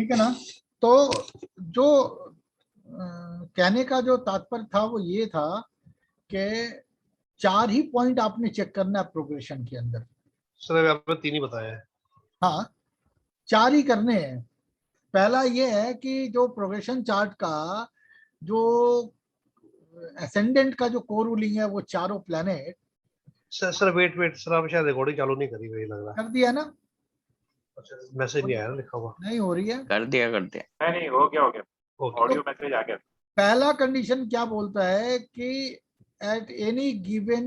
ठीक है ना। तो जो कहने का जो तात्पर्य था वो ये था कि 4 ही पॉइंट आपने चेक करना है प्रोग्रेशन के अंदर। सर अभी आपने 3 ही बताया है। हाँ, 4 ही करने हैं। पहला ये है कि जो प्रोग्रेशन चार्ट का जो असेंडेंट का जो कोर रूलिंग है वो चारों प्लैनेट। सर वेट सर, आप शायद रिकॉर्डिंग चालू नहीं करी हुई लग रहा कर दिया ना? है। अच्छा, मैसेज नहीं आया ना लिखा हुआ। नहीं हो रही है? कर दिया नहीं हो गया ओके। ऑडियो मैसेज आ गया। पहला कंडीशन क्या बोलता है कि एट एनी गिवन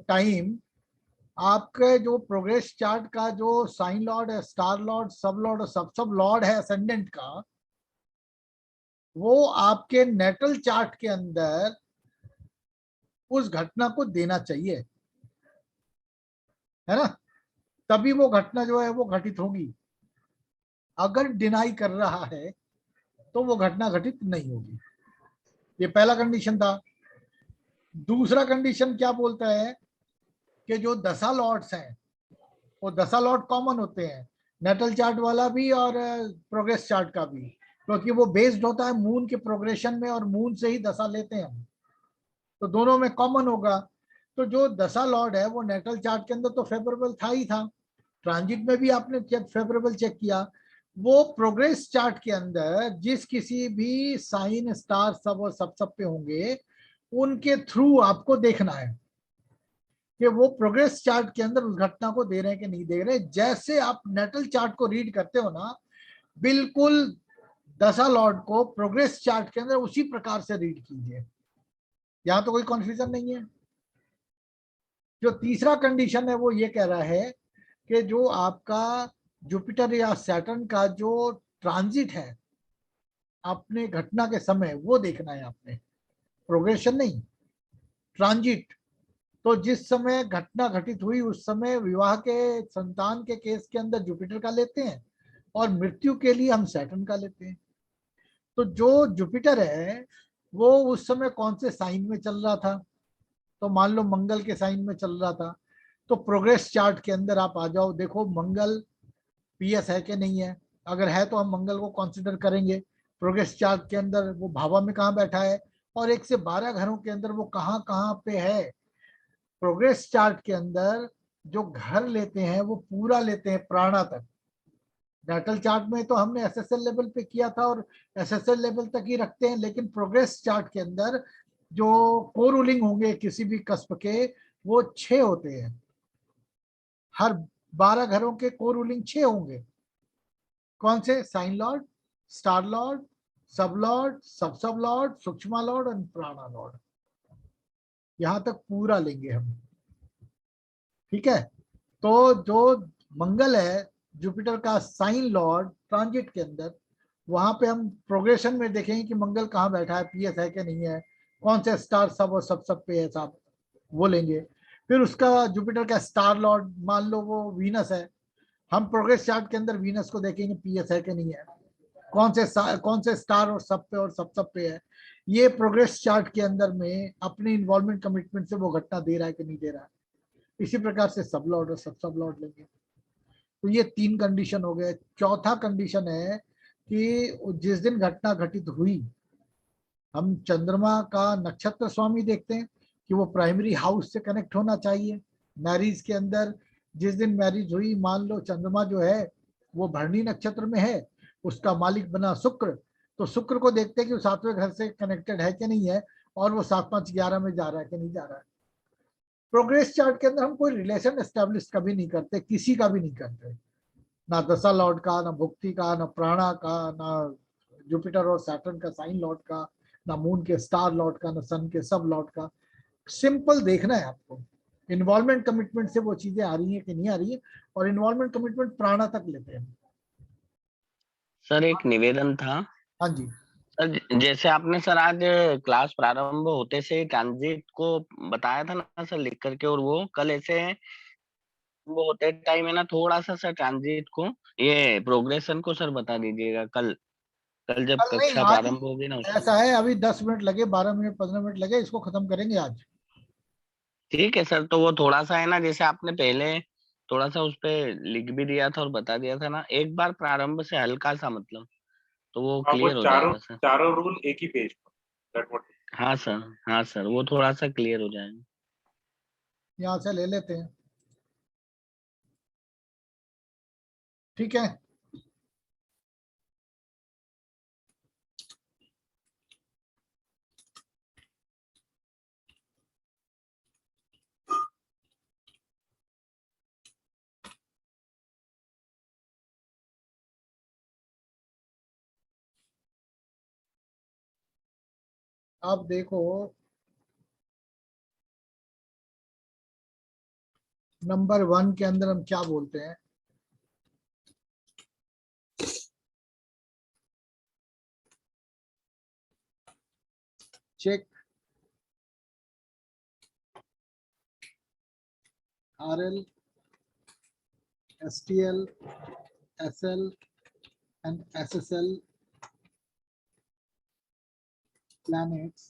टाइम आपके जो प्रोग्रेस चार्ट का जो साइन लॉर्ड है, स्टार लॉर्ड, सब लॉर्ड और सब लॉर्ड है असेंडेंट का, वो आपके नेटल चार्ट के अंदर उस घटना को देना चाहिए, है ना? तभी वो घटना जो है वो घटित होगी। अगर डिनाई कर रहा है तो वो घटना घटित नहीं होगी। ये पहला कंडीशन था। दूसरा कंडीशन क्या बोलता है कि जो दशा लॉर्ड्स हैं वो दशा लॉर्ड कॉमन होते हैं, नेटल चार्ट वाला भी और प्रोग्रेस चार्ट का भी, क्योंकि वो बेस्ड होता है मून के प्रोग्रेशन में और मून से ही दशा लेते हैं हम, तो दोनों में कॉमन होगा। तो जो दशा लॉर्ड है वो नेटल चार्ट के अंदर तो फेवरेबल था ही था, ट्रांजिट में भी आपने फेवरेबल चेक किया। वो प्रोग्रेस चार्ट के अंदर जिस किसी भी साइन, स्टार, सब और सब पे होंगे उनके थ्रू आपको देखना है कि वो प्रोग्रेस चार्ट के अंदर उस घटना को दे रहे हैं कि नहीं दे रहे। जैसे आप नेटल चार्ट को रीड करते हो ना, बिल्कुल दशा लॉर्ड को प्रोग्रेस चार्ट के अंदर उसी प्रकार से रीड कीजिए। यहां तो कोई कंफ्यूजन नहीं है। जो तीसरा कंडीशन है वो ये कह रहा है कि जो आपका जुपिटर या सैटर्न का जो ट्रांजिट है अपने घटना के समय वो देखना है आपने, प्रोग्रेशन नहीं, ट्रांजिट। तो जिस समय घटना घटित हुई उस समय विवाह के, संतान के केस के अंदर जुपिटर का लेते हैं और मृत्यु के लिए हम सैटर्न का लेते हैं। तो जो जुपिटर है वो उस समय कौन से साइन में चल रहा था, तो मान लो मंगल के साइन में चल रहा था, तो प्रोग्रेस चार्ट के अंदर आप आ जाओ, देखो मंगल पीएस है कि नहीं है। अगर है तो हम मंगल को कंसिडर करेंगे। प्रोग्रेस चार्ट के अंदर वो भावा में कहाँ बैठा है और 1 से 12 घरों के अंदर वो कहाँ कहाँ पे है। प्रोग्रेस चार्ट के अंदर जो घर लेते हैं वो पूरा लेते हैं प्राणा तक। नेटल चार्ट में तो हमने एसएसएल लेवल पे किया था और एसएसएल लेवल तक ही रखते हैं, लेकिन प्रोग्रेस चार्ट के अंदर जो को रूलिंग होंगे किसी भी कस्प के वो 6 होते हैं। हर 12 घरों के को रूलिंग 6 होंगे। कौन से? Sign lord, star lord, sub lord, sub lord, सूक्ष्म लॉर्ड और प्राणा लॉर्ड। यहां तक पूरा लेंगे हम, ठीक है। तो जो मंगल है जुपिटर का साइन लॉर्ड ट्रांजिट के अंदर, वहां पे हम प्रोग्रेशन में देखेंगे कि मंगल कहाँ बैठा है, पीएस है कि नहीं है, कौन से स्टार सब और सब पे है साहब, वो लेंगे। फिर उसका जुपिटर का स्टार लॉर्ड मान लो वो वीनस है, हम प्रोग्रेस चार्ट के अंदर वीनस को देखेंगे पीएस है कि नहीं है, कौन से स्टार और सब पे है। ये प्रोग्रेस चार्ट के अंदर में अपने इन्वॉल्वमेंट कमिटमेंट से वो घटना दे रहा है कि नहीं दे रहा है। इसी प्रकार से सब लॉर्ड और सब लॉर्ड लेंगे। तो ये 3 कंडीशन हो गए। चौथा कंडीशन है कि जिस दिन घटना घटित हुई हम चंद्रमा का नक्षत्र स्वामी देखते हैं कि वो प्राइमरी हाउस से कनेक्ट होना चाहिए। मैरिज के अंदर जिस दिन मैरिज हुई, मान लो चंद्रमा जो है वो भरणी नक्षत्र में है, उसका मालिक बना शुक्र, तो शुक्र को देखते हैं कि वो 7वें घर से कनेक्टेड है कि नहीं है और वो 7, 5, 11 में जा रहा है कि नहीं जा रहा है। प्रोग्रेस चार्ट के अंदर हम कोई रिलेशन एस्टेब्लिश कभी नहीं करते, किसी का भी नहीं करते, ना दशा लॉर्ड का, ना भुक्ति का, ना प्राणा का, ना जुपिटर और सैटर्न का साइन लॉर्ड का, ना मून के स्टार लॉर्ड का, ना सन के सब लॉर्ड का। सिंपल देखना है आपको इन्वॉल्वमेंट कमिटमेंट से वो चीजें आ रही हैं कि नहीं आ रही है, और इन्वॉल्वमेंट कमिटमेंट प्राणा तक लेते हैं। सर एक निवेदन था। हाँ जी। सर जैसे आपने सर आज क्लास प्रारंभ होते से ट्रांजिट को बताया था ना सर लिख करके, और वो कल ऐसे वो होते टाइम है ना थोड़ा सा सर ट्रांजिट को, ये प्रोग्रेशन को सर बता दीजिएगा कल, कल जब कल नहीं, कक्षा आज प्रारंभ होगी ना उस। ऐसा है, अभी 10 मिनट लगे, 12 मिनट 15 मिनट लगे, इसको खत्म करेंगे आज। ठीक है सर, तो वो थोड़ा सा है ना जैसे आपने पहले थोड़ा सा उस पे लिख भी दिया था और बता दिया था ना, एक बार प्रारंभ से हल्का सा मतलब, तो वो हाँ, वो क्लियर हो चारों जाएगा सर। चारों रूल एक ही पेज पर। That what. हाँ सर, हाँ सर, वो थोड़ा सा क्लियर हो जाएगा। यहाँ से ले लेते हैं, ठीक है। अब देखो नंबर 1 के अंदर हम क्या बोलते हैं, check RL, STL, SL and SSL planets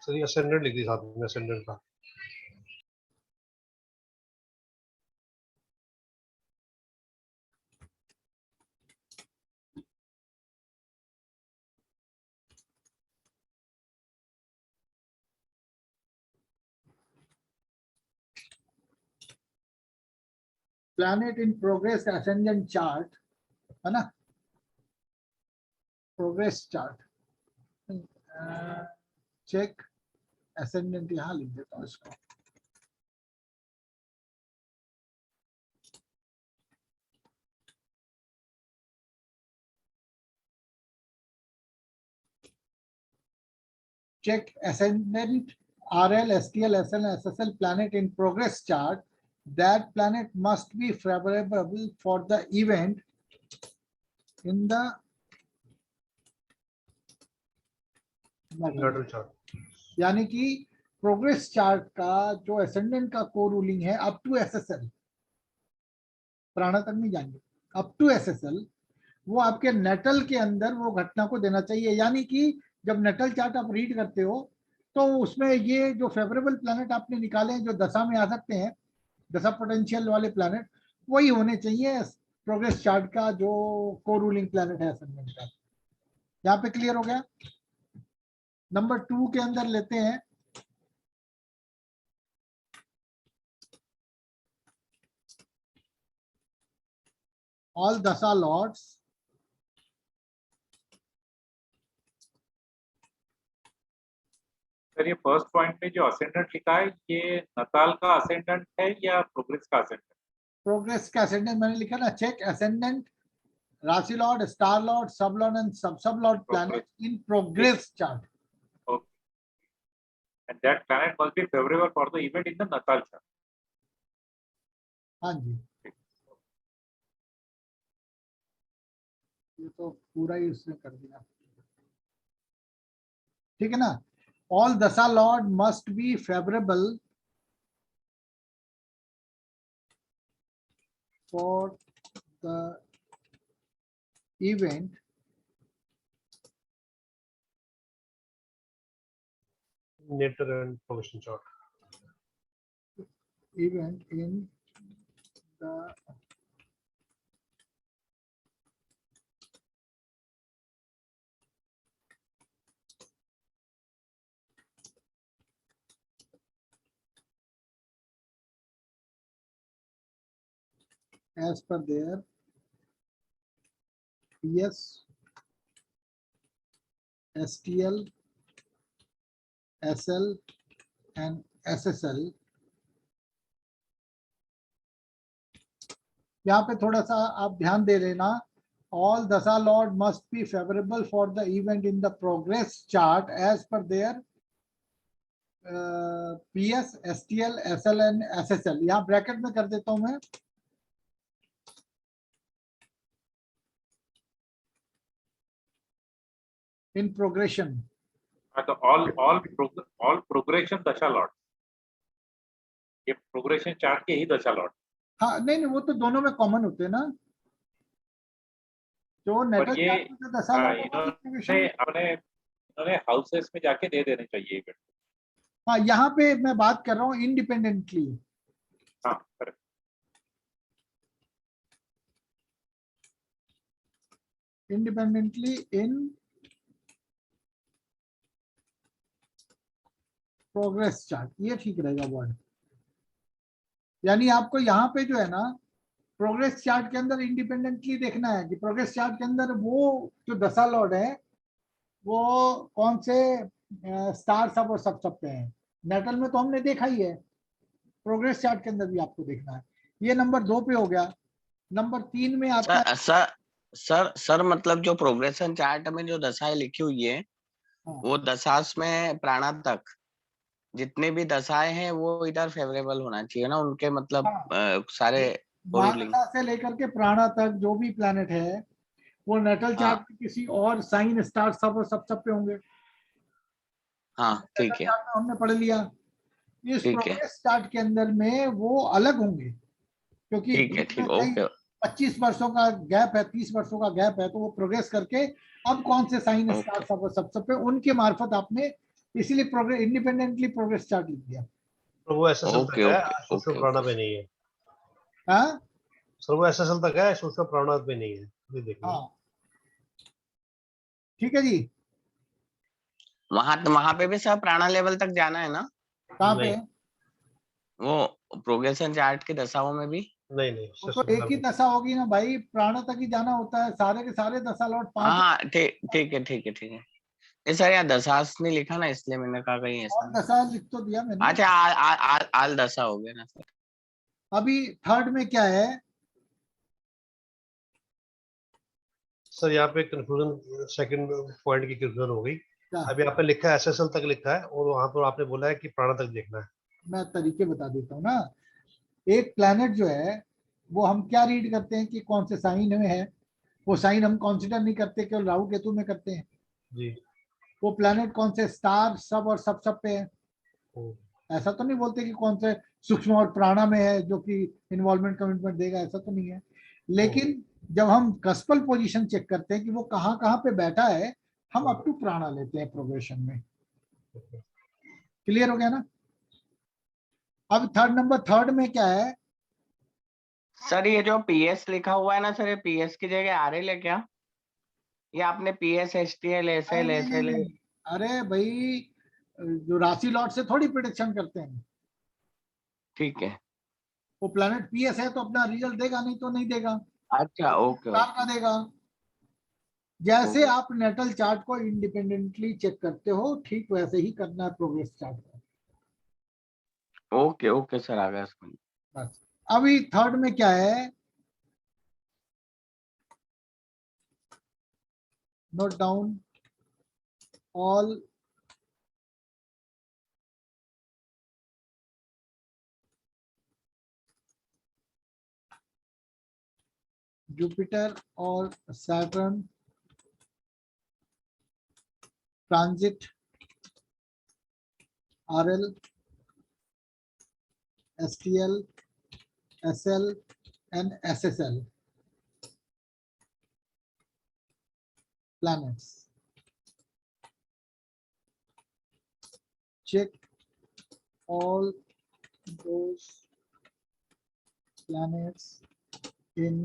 sir ये असेंडेंट लिख दी साथ में, असेंडेंट का। planet in progress ascendant chart, है ना, प्रोग्रेस चार्ट, चेक ascendant यहाँ लिख देता हूँ इसको, check ascendant RL, STL, SL, SSL planet in progress chart. That planet must be favorable for the event in the lateral chart. यानी कि progress chart का जो एसेंडेंट का को रूलिंग है अप टू SSL, प्राणा तक नहीं जाएंगे, अप टू SSL, वो आपके नेटल के अंदर वो घटना को देना चाहिए। यानी कि जब नेटल चार्ट आप रीड करते हो तो उसमें ये जो फेवरेबल प्लैनेट आपने निकाले हैं जो दशा में आ सकते हैं, दशा पोटेंशियल वाले प्लैनेट, वही होने चाहिए प्रोग्रेस चार्ट का जो को रूलिंग प्लैनेट है एसेंडेंट का। यहाँ पे क्लियर हो गया। नंबर 2 के अंदर लेते हैं ऑल दशा लॉर्ड्स सर ये फर्स्ट पॉइंट में जो असेंडेंट लिखा है ये नताल का असेंडेंट है या प्रोग्रेस का असेंडेंट? प्रोग्रेस का असेंडेंट मैंने लिखा ना, चेक असेंडेंट राशि Lord, star lord, sub Lord and सब Lord planet in progress chart. And that planet must be favorable for the event in the natal chart. हाँ जी, ये तो पूरा ही उसने कर दिया, ठीक है ना। All dasha lord must be favourable for the event natal and progression chart. event in the as per their PS, STL, SL and SSL। यहाँ पे थोड़ा सा आप ध्यान दे लेना, all दशा Lord must be favorable for the event in the progress chart as per their PS, STL, SL and SSL। यहाँ bracket में कर देता हूं मैं, इन प्रोग्रेशन। तो ऑल प्रोग्रेशन दशा लॉट, ये प्रोग्रेशन चार्ट के ही दशा लॉट। हाँ नहीं नहीं, वो तो दोनों में कॉमन होते हैं ना, जो पर नेटल ये चार्ट में जो दशा लॉट होगा वो इन्होंने progression- इन्होंने हाउसेस में जाके दे देने चाहिए। हाँ यहाँ पे मैं बात कर रहा हूँ इंडिपेंडेंटली। हाँ correct। इंडिपेंडेंटली इन प्रोग्रेस चार्ट, ये ठीक रहेगा वर्ड। यानी आपको यहाँ पे जो है ना प्रोग्रेस चार्ट के अंदर इंडिपेंडेंटली देखना है कि प्रोग्रेस चार्ट के अंदर वो जो दशा लॉर्ड है वो कौन से स्टार सब और सब पे हैं। नेटल में तो हमने देखा ही है, प्रोग्रेस चार्ट के अंदर भी आपको देखना है। ये नंबर 2 पे हो गया। नंबर 3 में आता है सर मतलब जो प्रोग्रेशन चार्ट में जो दशाएं लिखी हुई है हाँ, वो दशास में प्राणा तक जितने भी दशाएं हैं वो इधर फेवरेबल होना चाहिए ना उनके, मतलब हाँ। सारे रूलिंग। मानसा से लेकर के प्राणा तक जो भी प्लैनेट है वो नेटल चार्ट हाँ में किसी और साइन स्टार सब और सब पे होंगे। हाँ नेटल ठीक है चार्ट में हमने पढ़ लिया। इस ठीक है प्रोग्रेस चार्ट के अंदर में वो अलग होंगे, क्योंकि ठीक है बीच में ठीक, कई ओके 25 वर्षों का गैप है, 30 वर्षों का गैप है, तो वो प्रोग्रेस करके अब कौन से साइन स्टार ओके सब और सब पे उनके मार्फत आपने इसीलिए प्रोग्रेस इंडिपेंडेंटली प्रोग्रेस चार्ट लिख दिया। तो वो एसएसएल ओके तक है, ओके सूक्ष्म ओके प्राणा ओके पे नहीं है। हाँ सर वो एसएसएल तक है, सूक्ष्म प्राणा पे नहीं है, ये देखना। हाँ ठीक है जी। वहां पे भी सब प्राणा लेवल तक जाना है ना, कहाँ पे? नहीं वो प्रोग्रेशन चार्ट की दशाओं में भी? नहीं नहीं वो तो एक ही एसएसएल दशा होगी ना भाई, प्राण तक ही जाना होता है, सारे के सारे दशा लौट 5। हाँ ठीक ठीक है ठीक है ठीक है। ये सर यहाँ दशास नहीं लिखा ना इसलिए मैंने कहा कहीं ऐसा और ना। दशा लिख तो दिया मैंने। अच्छा आल दशा हो गया ना सर। अभी थर्ड में क्या है? सर यहाँ पे कंफ्यूजन, सेकंड पॉइंट की कंफ्यूजन हो गई। क्या? अभी आपने लिखा है एसएसएल तक लिखा है और वहां पर आपने बोला है कि प्राणा तक देखना है। मैं तरीके बता देता हूँ ना। एक प्लैनेट जो है वो हम क्या रीड करते हैं कि कौन से साइन में है, वो साइन हम कंसीडर नहीं करते, केवल राहु केतु में करते हैं। जी। वो प्लैनेट कौन से स्टार सब और सब पे है, ओ, ऐसा तो नहीं बोलते कि कौन से सूक्ष्म और प्राणा में है जो कि इन्वॉल्वमेंट कमिटमेंट देगा, ऐसा तो नहीं है। ओ, लेकिन जब हम कस्पल पोजीशन चेक करते हैं कि वो कहाँ कहाँ पे बैठा है, हम ओ, अप टू प्राणा लेते हैं प्रोग्रेशन में। ओके। क्लियर हो गया ना? अब थर्ड में क्या है? सर ये जो पीएस लिखा हुआ है ना सर, ये पीएस की जगह आरएल है क्या, या आपने पीएस एचटीएल नहीं एसएल नहीं नहीं एसएल? नहीं, अरे भाई जो राशि लॉट से थोड़ी प्रिडिक्शन करते हैं। ठीक है वो प्लैनेट पीएस है तो अपना रिजल्ट देगा, नहीं तो नहीं देगा, अच्छा ओके स्टार का ओके देगा। जैसे ओके आप नेटल चार्ट को इंडिपेंडेंटली चेक करते हो ठीक वैसे ही करना है प्रोग्रेस चार्ट का। ओके ओके सर आ गया समझ। बस। अभी थर्ड में क्या है? नोट डाउन ऑल जुपिटर और Saturn transit RL STL SL and SSL planets. Check all those planets in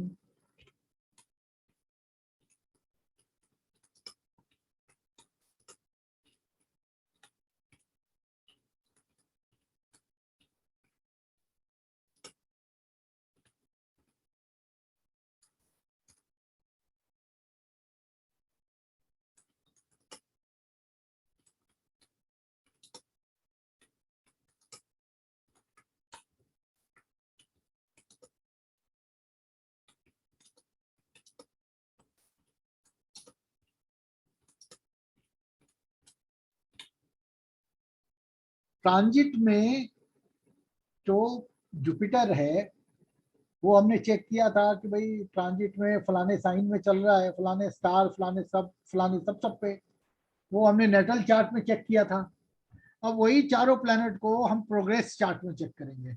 transit में जो जुपिटर है वो हमने चेक किया था कि भाई ट्रांजिट में फलाने साइन में चल रहा है, फलाने स्टार फलाने सब पे। वो हमने नेटल चार्ट में चेक किया था। अब वही चारों प्लैनेट को हम प्रोग्रेस चार्ट में चेक करेंगे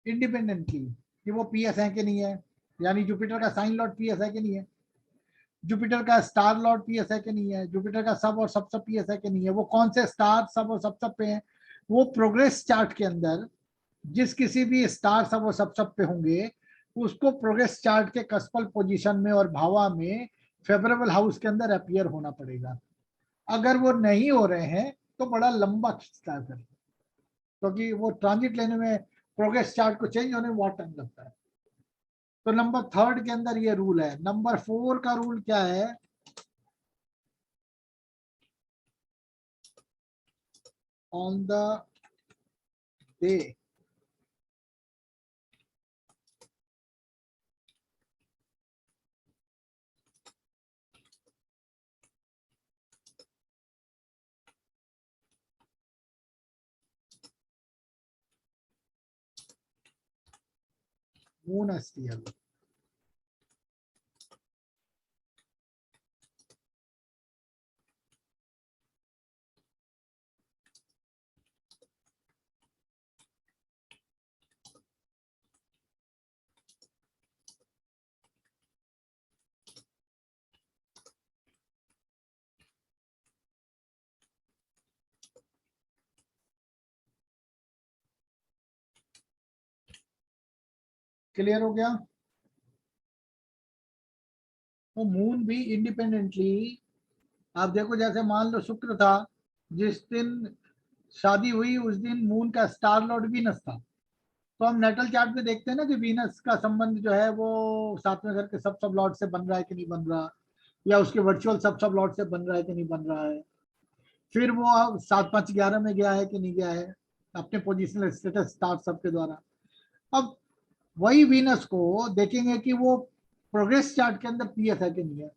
इंडिपेंडेंटली कि वो पीएस है कि नहीं है, यानी जुपिटर का साइन लॉर्ड पीएस है कि नहीं है, जुपिटर का स्टार लॉर्ड पीएस है कि नहीं है, जुपिटर का सब और सब पीएस है कि नहीं है, वो कौन से स्टार सब और सब पे हैं। वो प्रोग्रेस चार्ट के अंदर जिस किसी भी स्टार सब और सब पे होंगे उसको प्रोग्रेस चार्ट के कस्पल पोजीशन में और भावा में फेवरेबल हाउस के अंदर अपीयर होना पड़ेगा। अगर वो नहीं हो रहे हैं तो बड़ा लंबा खींचता है फिर, क्योंकि वो ट्रांजिट लेने में प्रोग्रेस चार्ट को चेंज होने में बहुत टाइम लगता है। तो नंबर 3 के अंदर ये रूल है। नंबर 4 का रूल क्या है, on the day moon STL, clear हो गया। तो मून भी इंडिपेंडेंटली, आप देखो जैसे मान लो शुक्र था, जिस दिन शादी हुई उस दिन मून का स्टार लॉर्ड वीनस था। तो हम नेटल चार्ट में देखते हैं ना कि वीनस का संबंध जो है वो 7वें घर के सब लॉर्ड से बन रहा है कि नहीं बन रहा, या उसके वर्चुअल सब लॉर्ड से बन रहा है कि नहीं बन रहा है। फिर वो 7 5 11 में गया है कि नहीं गया है अपने पोजिशनल स्टेटस स्टार सब के द्वारा। अब वही वीनस को देखेंगे कि वो प्रोग्रेस चार्ट के अंदर पीएस है कि नहीं है,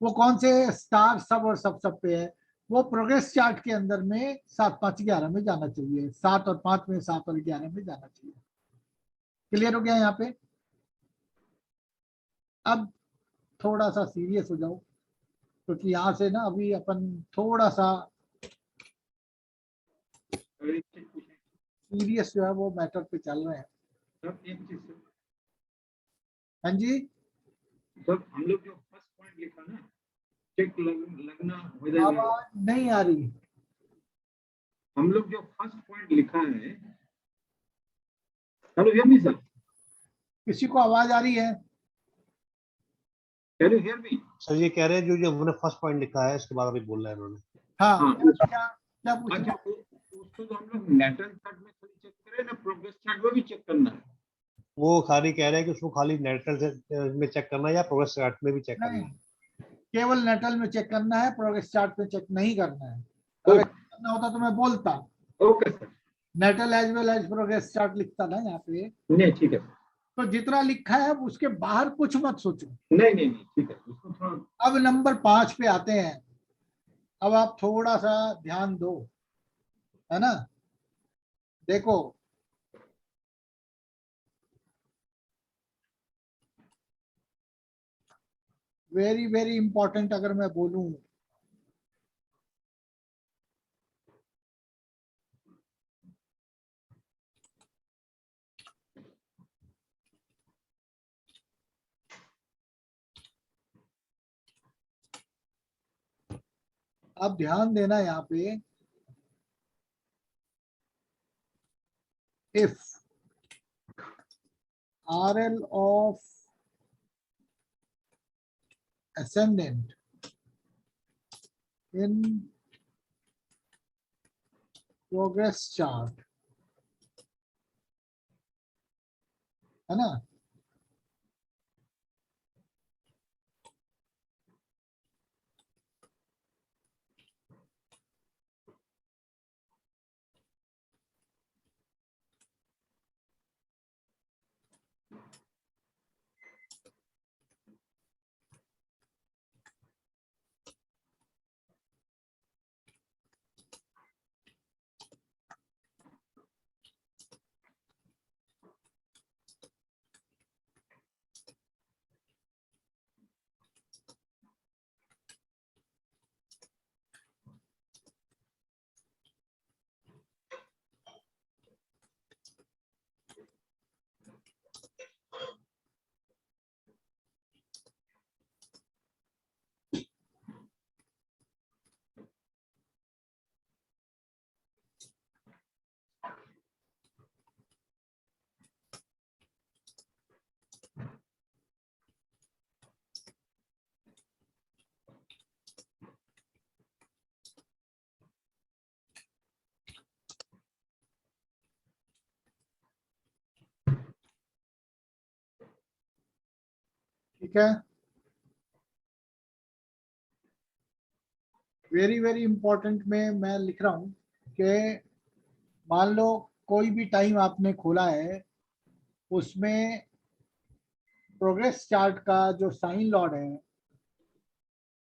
वो कौन से स्टार सब और सब पे है। वो प्रोग्रेस चार्ट के अंदर में 7 5 11 में जाना चाहिए, 7 और 5 में, 7 और 11 में जाना चाहिए। क्लियर हो गया यहाँ पे। अब थोड़ा सा सीरियस हो जाओ, क्योंकि यहाँ से ना अभी अपन थोड़ा सा सीरियस जो है वो मैटर पे चल रहे हैं। हाँ जी, सब हम लोग जो फर्स्ट पॉइंट लिखा ना, चेक लगना हो जाएगा। आवाज नहीं आ रही। हम लोग जो फर्स्ट पॉइंट लिखा है, हेलो हियर मी सर, किसी को आवाज आ रही है? Can you hear me? Sir ये कह रहे हैं जो जो हमने फर्स्ट पॉइंट लिखा है इसके बाद अभी बोल रहे हैं उन्होंने। हाँ, हाँ, क्या क्या पूछ अच्छा, रहे? उसको तो हम लोग नेटल चार्ट में खाली चेक करें ना, प्रोग्रेस चार्ट में भी चेक करना है? वो खाली कह रहे हैं कि उसको खाली नेटल में चेक करना है या प्रोग्रेस चार्ट में भी चेक करना नहीं, है। केवल नेटल में चेक करना है, प्रोग्रेस चार्ट में चेक नहीं करना है। अगर करना होता तो मैं बोलता, okay sir, natal as well as progress chart लिखता ना यहाँ पे। नहीं ठीक है, तो जितना लिखा है उसके बाहर कुछ मत सोचो। नहीं नहीं नहीं ठीक है, उसको थोड़ा अब नंबर 5 पे आते हैं। अब आप थोड़ा सा ध्यान दो, है ना। देखो, वेरी वेरी इंपॉर्टेंट अगर मैं बोलूं, आप ध्यान देना यहाँ पे। If RL of ascendant in progress chart, है ना, ठीक है, वेरी वेरी इंपॉर्टेंट में मैं लिख रहा हूं कि मान लो कोई भी टाइम आपने खोला है, उसमें प्रोग्रेस चार्ट का जो साइन लॉर्ड है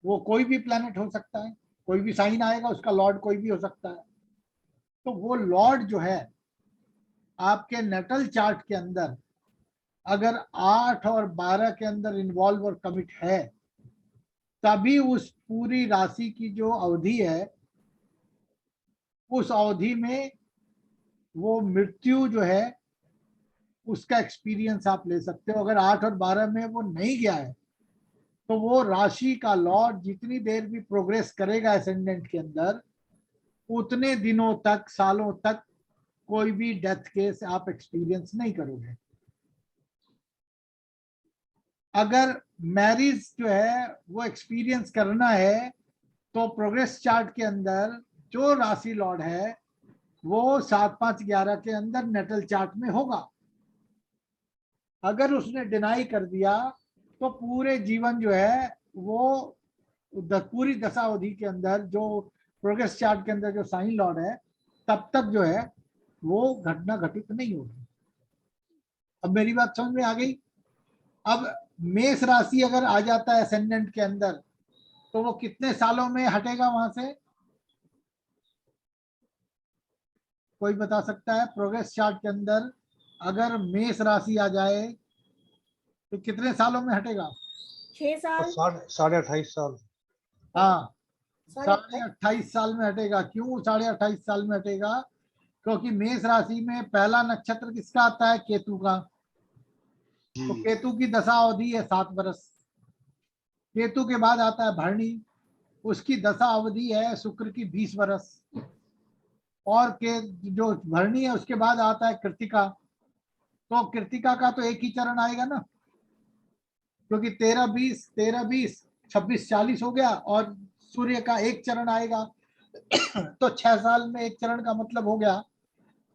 वो कोई भी प्लैनेट हो सकता है, कोई भी साइन आएगा उसका लॉर्ड कोई भी हो सकता है। तो वो लॉर्ड जो है आपके नेटल चार्ट के अंदर अगर 8 और 12 के अंदर इन्वॉल्व और कमिट है, तभी उस पूरी राशि की जो अवधि है उस अवधि में वो मृत्यु जो है उसका एक्सपीरियंस आप ले सकते हो। अगर 8 और 12 में वो नहीं गया है तो वो राशि का लॉर्ड जितनी देर भी प्रोग्रेस करेगा एसेंडेंट के अंदर, उतने दिनों तक, सालों तक कोई भी डेथ केस आप एक्सपीरियंस नहीं करोगे। अगर मैरिज जो है वो एक्सपीरियंस करना है तो प्रोग्रेस चार्ट के अंदर जो राशि लॉर्ड है वो 7, 5, 11 के अंदर नेटल चार्ट में होगा। अगर उसने डिनाई कर दिया तो पूरे जीवन जो है वो पूरी दशावधि के अंदर जो प्रोग्रेस चार्ट के अंदर जो साइन लॉर्ड है तब तक जो है वो घटना घटित नहीं होगी। अब मेरी बात समझ में आ गई। अब मेष राशि अगर आ जाता है असेंडेंट के अंदर तो वो कितने सालों में हटेगा वहां से, कोई बता सकता है? प्रोग्रेस चार्ट के अंदर अगर मेष राशि आ जाए तो कितने सालों में हटेगा? 6 साल। 28.5 साल। हाँ, 28.5 28.5 साल में हटेगा। क्यों 28.5 साल में हटेगा? क्योंकि मेष राशि में पहला नक्षत्र किसका आता है? केतु का। तो केतु की दशा अवधि है 7 वर्ष। केतु के बाद आता है भरणी, उसकी दशा अवधि है शुक्र की 20 वर्ष। और के जो भरणी है उसके बाद आता है कृतिका। तो कृतिका का तो एक ही चरण आएगा ना, क्योंकि 13-20, 13-20, 26-40 हो गया और सूर्य का एक चरण आएगा। तो 6 साल में एक चरण का मतलब हो गया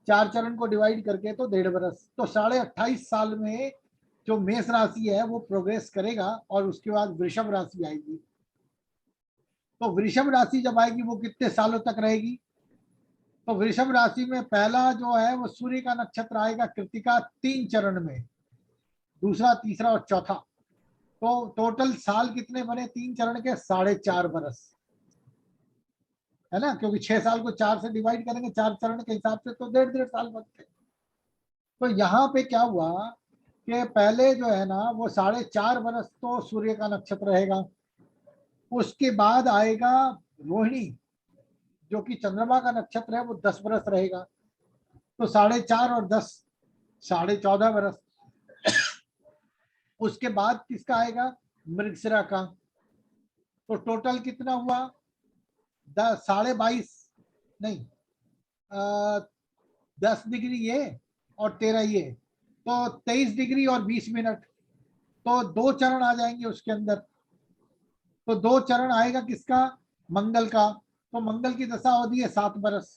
4 चरण को डिवाइड करके तो 1.5 वर्ष। तो 28.5 साल में जो मेष राशि है वो प्रोग्रेस करेगा और उसके बाद वृषभ राशि आएगी। तो वृषभ राशि जब आएगी वो कितने सालों तक रहेगी? तो वृषभ राशि में पहला जो है वो सूर्य का नक्षत्र आएगा कृतिका 3 चरण में, दूसरा, तीसरा और चौथा। तो टोटल साल कितने बने 3 चरण के? 4.5 वर्ष, है ना? क्योंकि 6 साल को 4 से डिवाइड करेंगे 4 चरण के हिसाब से तो 1.5 साल बनते। तो यहाँ पे क्या हुआ कि पहले जो है ना वो 4.5 वर्ष तो सूर्य का नक्षत्र रहेगा। उसके बाद आएगा रोहिणी जो कि चंद्रमा का नक्षत्र है, वो 10 वर्ष रहेगा। तो 4.5 और 10, 14.5 वर्ष। उसके बाद किसका आएगा? मृगशिरा का। तो टोटल कितना हुआ? 22.5 नहीं, 10 डिग्री ये और 13 ये, तो 23 डिग्री और 20 मिनट। तो 2 चरण आ जाएंगे उसके अंदर। तो 2 चरण आएगा किसका? मंगल का। तो मंगल की दशा अवधि है 7 वर्ष।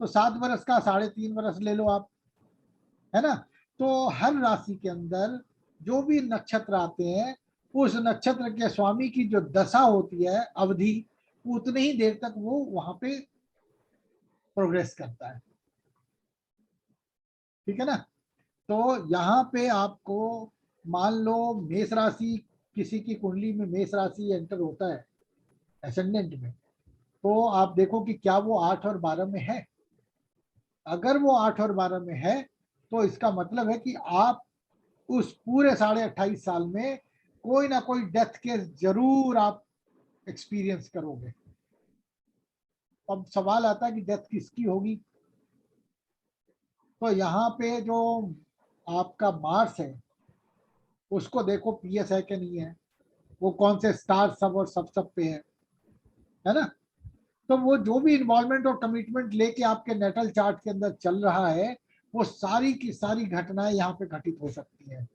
तो 7 वर्ष का 3.5 वर्ष ले लो आप, है ना? तो हर राशि के अंदर जो भी नक्षत्र आते हैं उस नक्षत्र के स्वामी की जो दशा होती है अवधि, उतनी ही देर तक वो वहां पे प्रोग्रेस करता है। ठीक है ना? तो यहाँ पे आपको मान लो मेष राशि, किसी की कुंडली में मेष राशि एंटर होता है एसेंडेंट में, तो आप देखो कि क्या वो 8 और 12 में है। अगर वो 8 और 12 में है तो इसका मतलब है कि आप उस पूरे 28.5 साल में कोई ना कोई डेथ केस जरूर आप एक्सपीरियंस करोगे। अब सवाल आता है कि डेथ किसकी होगी? तो यहाँ पे जो आपका मार्स है उसको देखो पीएस है कि नहीं है, वो कौन से स्टार सब और सब पे है ना? तो वो जो भी इन्वॉल्वमेंट और कमिटमेंट लेके आपके नेटल चार्ट के अंदर चल रहा है वो सारी की सारी घटनाएं यहाँ पे घटित हो सकती हैं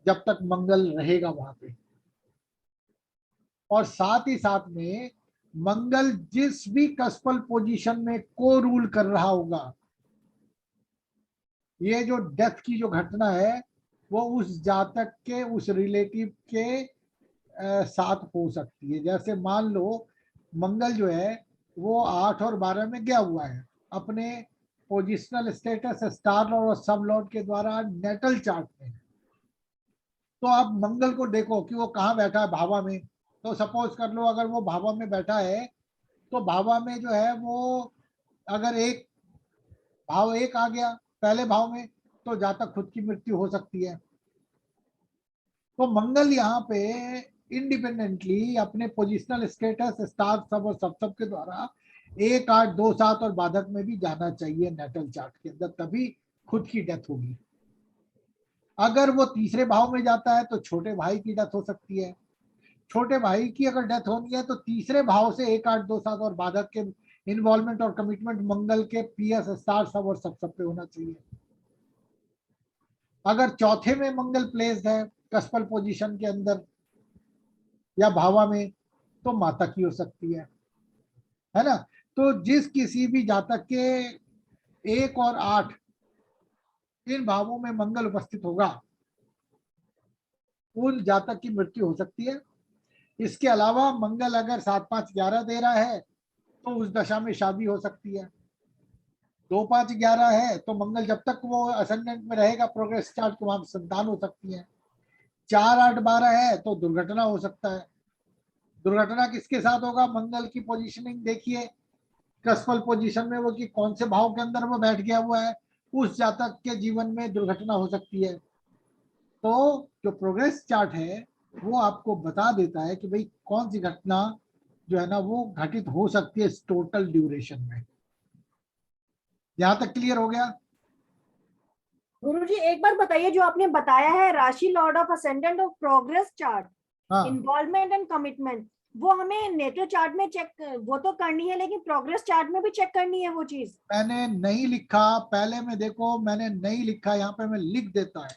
जब तक मंगल रहेगा वहां पे। और साथ ही साथ में मंगल जिस भी कस्पल पोजीशन में को रूल कर रहा होगा, ये जो डेथ की जो घटना है वो उस जातक के, उस रिलेटिव के साथ हो सकती है। जैसे मान लो मंगल जो है वो 8 और 12 में गया हुआ है, अपने पोजिशनल स्टेटस स्टार लॉर्ड और सब लॉर्ड के द्वारा नेटल चार्ट में। तो आप मंगल को देखो कि वो कहाँ बैठा है, भावा में। तो सपोज कर लो अगर वो भावा में बैठा है, तो भावा में जो है वो अगर एक भाव एक आ गया पहले भाव में, तो जातक खुद की मृत्यु हो सकती है। तो मंगल यहाँ पे इंडिपेंडेंटली अपने पोजिशनल स्टेटस स्टार सब और सब के द्वारा 1, 8, 2, 7 और बाधक में भी जाना चाहिए नेटल चार्ट के अंदर, तभी खुद की डेथ होगी। अगर वो तीसरे भाव में जाता है तो छोटे भाई की डेथ हो सकती है। छोटे भाई की अगर डेथ होनी है तो तीसरे भाव से 1, 8, 2, 7 और बाधक के इन्वॉल्वमेंट और कमिटमेंट मंगल के पीएस स्टार सब और सब पे होना चाहिए। अगर चौथे में मंगल प्लेस्ड है कस्पल पोजीशन के अंदर या भावा में, तो माता की हो सकती है ना। तो जिस किसी भी जातक के 1 और 8 इन भावों में मंगल उपस्थित होगा, उन जातक की मृत्यु हो सकती है। इसके अलावा मंगल अगर 7, 5, 11 दे रहा है तो उस दशा में शादी हो सकती है। 2, 5, 11 है तो मंगल जब तक वो असेंडेंट में रहेगा प्रोग्रेस चार्ट को, वहां संतान हो सकती है। 4, 8, 12 है तो दुर्घटना हो सकता है। दुर्घटना किसके साथ होगा, मंगल की पोजीशनिंग देखिए कस्पल पोजीशन में वो कि कौन से भाव के अंदर वो बैठ गया हुआ है, उस जातक के जीवन में दुर्घटना हो सकती है। तो जो प्रोग्रेस चार्ट है वो आपको बता देता है कि भाई कौन सी घटना जो है ना वो घटित हो सकती है इस टोटल ड्यूरेशन में। यहां तक क्लियर हो गया? गुरुजी एक बार बताइए, जो आपने बताया है राशि Lord of ascendant of progress chart, हाँ, इन्वॉल्वमेंट एंड कमिटमेंट, वो हमें नेटल चार्ट में चेक वो तो करनी है, लेकिन प्रोग्रेस चार्ट में भी चेक करनी है वो चीज? मैंने नहीं लिखा पहले में, देखो मैंने नहीं लिखा, यहाँ पे मैं लिख देता है,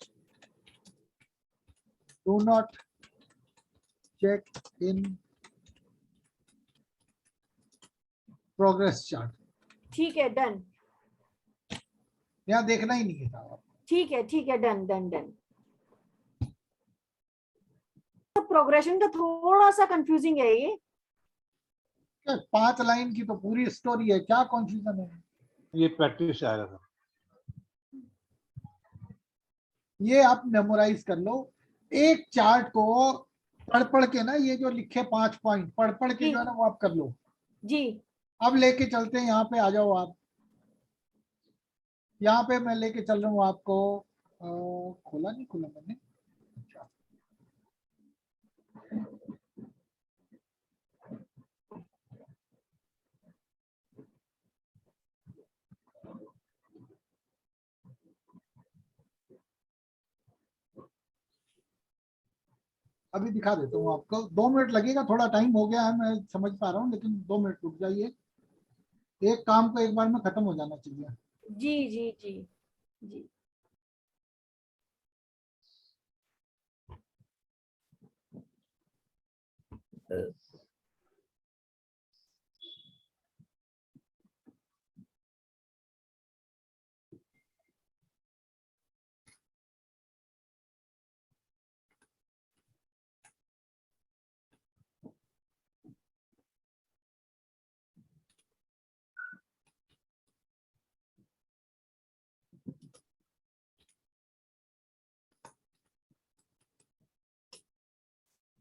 do not check in progress chart. ठीक है, डन। यहाँ देखना ही नहीं है साहब। ठीक है, डन डन डन। तो प्रोग्रेशन का थोड़ा सा कंफ्यूजिंग है ये। 5 लाइन की तो पूरी स्टोरी है, क्या कॉन्फ्यूजन है? ये प्रैक्टिस से आएगा सर। ये आप मेमोराइज कर लो। एक चार्ट को पढ़ पढ़ के ना, ये जो लिखे 5 पॉइंट पढ़ पढ़ के जी जो है ना वो आप कर लो। जी। अब लेके चलते हैं, यहाँ पे आ जाओ आप। यहाँ पे मैं लेके चल रहा हूँ आपको। खोला नहीं, खोला मैंने। अच्छा, अभी दिखा देता हूँ आपको। 2 मिनट लगेगा, थोड़ा टाइम हो गया है मैं समझ पा रहा हूँ, लेकिन 2 मिनट रुक जाइए। एक काम को एक बार में खत्म हो जाना चाहिए। जी जी जी जी।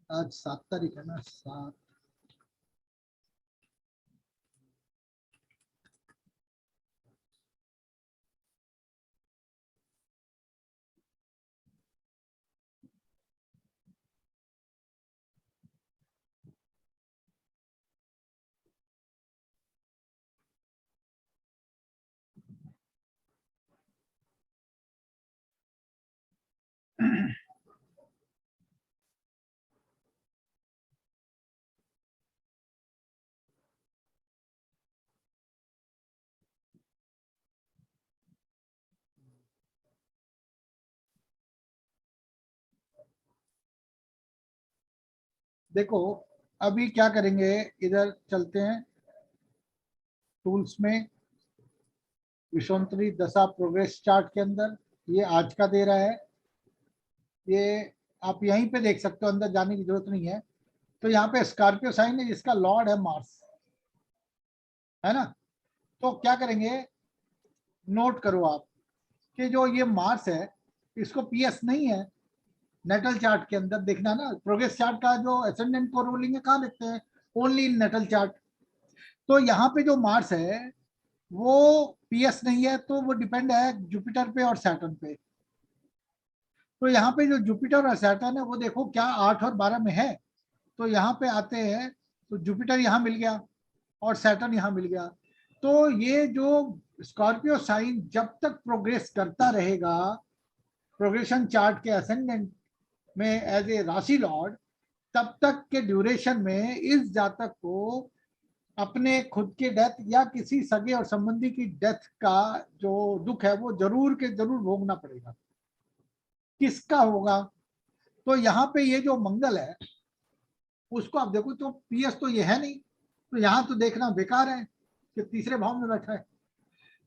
आज 7 तारीख है ना, 7। देखो अभी क्या करेंगे, इधर चलते हैं टूल्स में, विषुवंतरी दशा प्रोग्रेस चार्ट के अंदर। ये आज का दे रहा है, ये आप यहीं पे देख सकते हो, अंदर जाने की जरूरत नहीं है। तो यहाँ पे स्कॉर्पियो साइन है जिसका लॉर्ड है मार्स, है ना। तो क्या करेंगे, नोट करो आप कि जो ये मार्स है इसको पीएस नहीं है नेटल चार्ट के अंदर, देखना ना प्रोग्रेस चार्ट का जो असेंडेंट को रोलिंग है कहाँ देखते हैं, ओनली इन नेटल चार्ट। तो यहाँ पे जो मार्स है वो पीएस नहीं है, तो वो डिपेंड है जुपिटर पे और सैटर्न पे। तो यहाँ पे जो जुपिटर और सैटर्न है वो देखो क्या 8 और 12 में है, तो यहाँ पे आते हैं तो जुपिटर यहाँ मिल गया और सैटर्न यहाँ मिल गया। तो ये जो स्कॉर्पियो साइन जब तक प्रोग्रेस करता रहेगा प्रोग्रेशन चार्ट के असेंडेंट में एज ए राशि लॉर्ड, तब तक के ड्यूरेशन में इस जातक को अपने खुद के डेथ या किसी सगे और संबंधी की डेथ का जो दुख है वो जरूर के जरूर भोगना पड़ेगा। किसका होगा, तो यहाँ पे ये जो मंगल है उसको आप देखो तो पीएस तो ये है नहीं, तो यहाँ तो देखना बेकार है कि तीसरे भाव में बैठा है।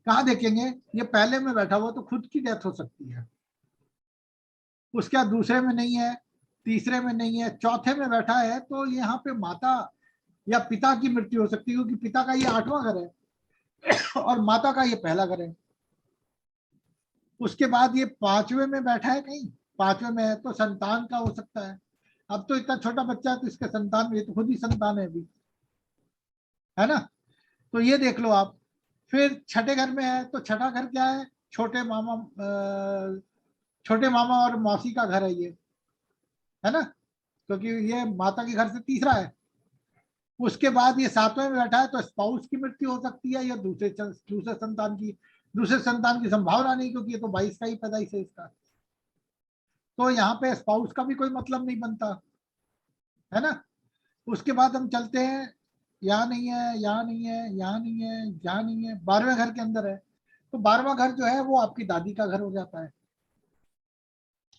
कहाँ देखेंगे, ये पहले में बैठा हुआ तो खुद की डेथ हो सकती है, उसके बाद दूसरे में नहीं है, तीसरे में नहीं है, चौथे में बैठा है तो यहाँ पे माता या पिता की मृत्यु हो सकती है, क्योंकि पिता का ये 8वां घर है और माता का ये पहला घर है। उसके बाद ये 5वें में बैठा है, कहीं 5वें में है तो संतान का हो सकता है। अब तो इतना छोटा बच्चा है तो इसके संतान, ये तो खुद ही संतान है अभी, है ना। तो ये देख लो आप। फिर छठे घर में है तो छठा घर क्या है, छोटे मामा और मौसी का घर है ये, है ना, क्योंकि ये माता के घर से तीसरा है। उसके बाद ये 7वें में बैठा है तो स्पाउस की मृत्यु हो सकती है या दूसरे संतान की संभावना नहीं, क्योंकि ये तो 22 का ही पैदाइश है इसका, तो यहाँ पे स्पाउस का भी कोई मतलब नहीं बनता, है ना। उसके बाद हम चलते हैं, यहाँ नहीं है, यहाँ नहीं है, यहाँ नहीं है, यहाँ नहीं है, 12वें घर के अंदर है, तो 12वां घर जो है वो आपकी दादी का घर हो जाता है।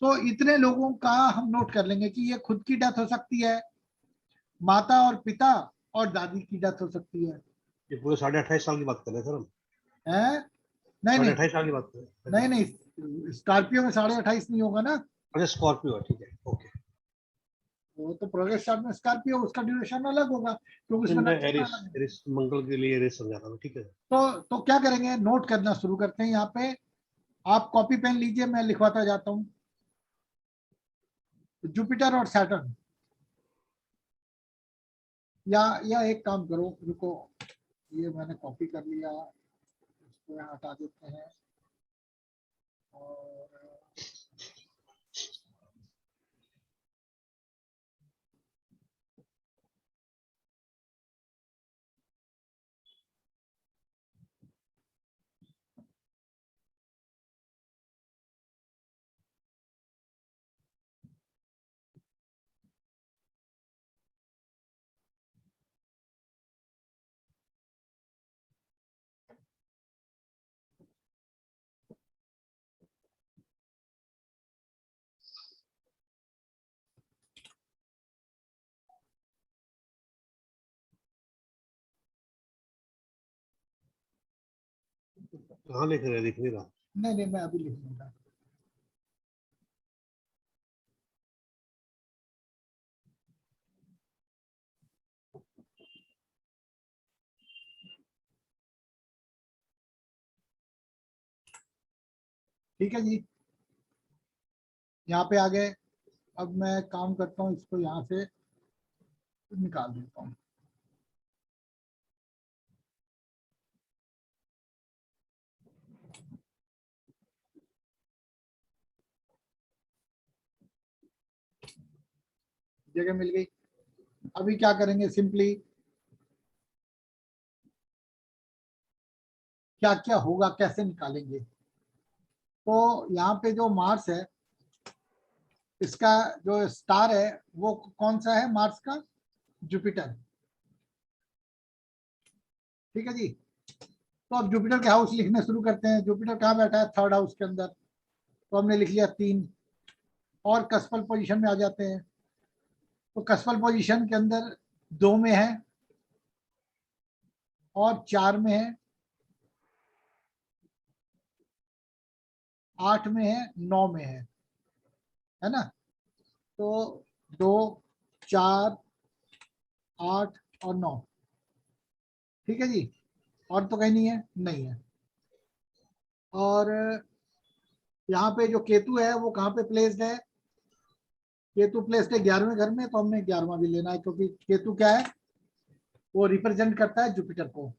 तो इतने लोगों का हम नोट कर लेंगे कि ये खुद की डेथ हो सकती है, माता और पिता और दादी की डेथ हो सकती है। ये पूरे 28.5 साल की बात कर रहे हैं सर हम, हैं? नहीं नहीं 28.5 साल की बात कर रहे हैं। नहीं नहीं, स्कॉर्पियो में 28.5 नहीं होगा ना, अच्छा स्कॉर्पियो है, ठीक है, ओके। वो तो प्रोग्रेस चार्ट में स्कॉर्पियो उसका ड्यूरेशन अलग होगा क्योंकि उसमें मैं नक्षत्र एरिस अलग है। एरिस मंगल के लिए एरिस समझा रहा हूँ, ठीक है। तो क्या करेंगे, नोट करना शुरू करते हैं। यहाँ पे आप कॉपी पेन लीजिए, मैं लिखवाता जाता हूँ। जुपिटर और सैटर्न, या एक काम करो, रुको, ये मैंने कॉपी कर लिया, इसको यहाँ हटा देते हैं और कहाँ लिख रहे हैं, लिख नहीं रहा। नहीं नहीं, मैं अभी लिख लूंगा। ठीक है जी, यहाँ पे आ गए। अब मैं काम करता हूँ, इसको यहाँ से निकाल देता हूँ। जगह मिल गई। अभी क्या करेंगे, सिंपली क्या क्या होगा, कैसे निकालेंगे। तो यहाँ पे जो मार्स है, इसका जो स्टार है वो कौन सा है, मार्स का जुपिटर, ठीक है जी। तो अब जुपिटर के हाउस लिखने शुरू करते हैं। जुपिटर कहाँ बैठा है, 3rd हाउस के अंदर, तो हमने लिख लिया 3, और कस्पल पोजीशन में आ जाते हैं। तो कस्पल पोजीशन के अंदर 2 में है और 4 में है, 8 में है, 9 में है ना। तो 2, 4, 8 और 9, ठीक है जी। और तो कहीं नहीं है, नहीं है। और यहाँ पे जो केतु है वो कहाँ पे प्लेस्ड है? केतु प्लेस्ड है 11वें घर में, तो हमने 11वां भी लेना है, क्योंकि केतु क्या है, वो रिप्रेजेंट करता है जुपिटर को।